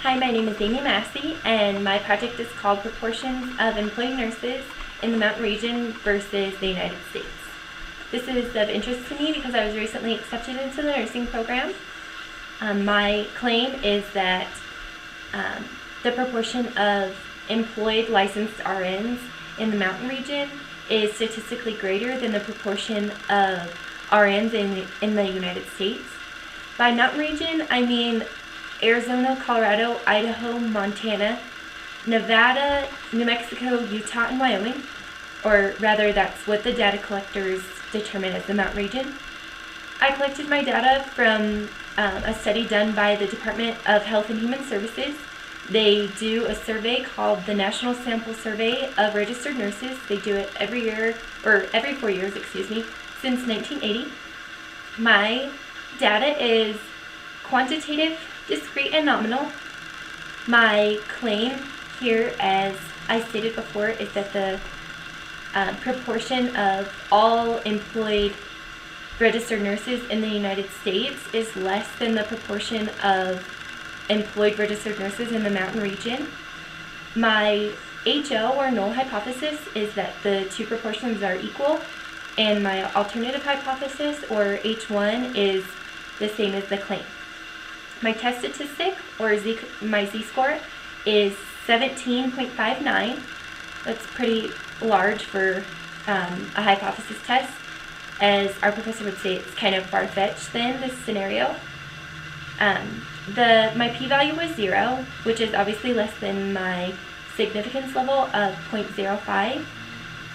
Hi, my name is Amy Massey, and my project is called Proportions of Employed Nurses in the Mountain Region versus the United States. This is of interest to me because I was recently accepted into the nursing program. My claim is that the proportion of employed licensed RNs in the Mountain Region is statistically greater than the proportion of RNs in the United States. By Mountain Region, I mean Arizona, Colorado, Idaho, Montana, Nevada, New Mexico, Utah, and Wyoming, or rather that's what the data collectors determine as the Mountain Region. I collected my data from a study done by the Department of Health and Human Services. They do a survey called the National Sample Survey of Registered Nurses. They do it every 4 years, since 1980. My data is quantitative, discrete, and nominal. My claim here, as I stated before, is that the proportion of all employed registered nurses in the United States is less than the proportion of employed registered nurses in the Mountain Region. My HO, or null hypothesis, is that the two proportions are equal, and my alternative hypothesis, or H1, is the same as the claim. My test statistic, or my z-score, is 17.59. That's pretty large for a hypothesis test. As our professor would say, it's kind of far-fetched then, this scenario. My p-value was 0, which is obviously less than my significance level of 0.05.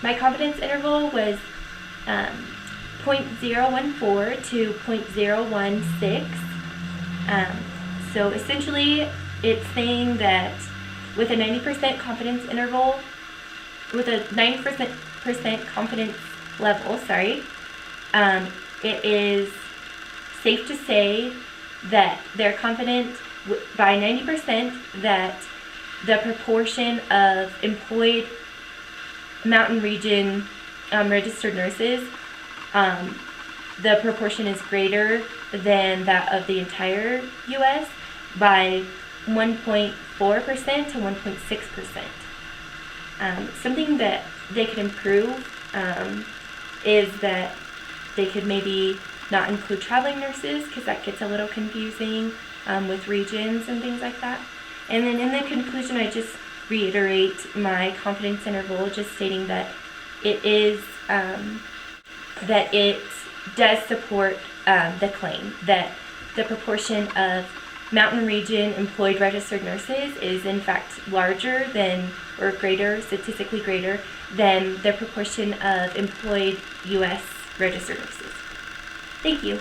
My confidence interval was 0.014 to 0.016. So essentially, it's saying that with a 90% confidence interval, with a 90% confidence level, it is safe to say that they're confident by 90% that the proportion of employed Mountain Region registered nurses, the proportion is greater than that of the entire U.S. by 1.4% to 1.6%. Something that they could improve is that they could maybe not include traveling nurses, because that gets a little confusing with regions and things like that. And then in the conclusion, I just reiterate my confidence interval, just stating that it does support the claim that the proportion of Mountain Region employed registered nurses is in fact larger than, or greater, statistically greater than the proportion of employed U.S. registered nurses. Thank you.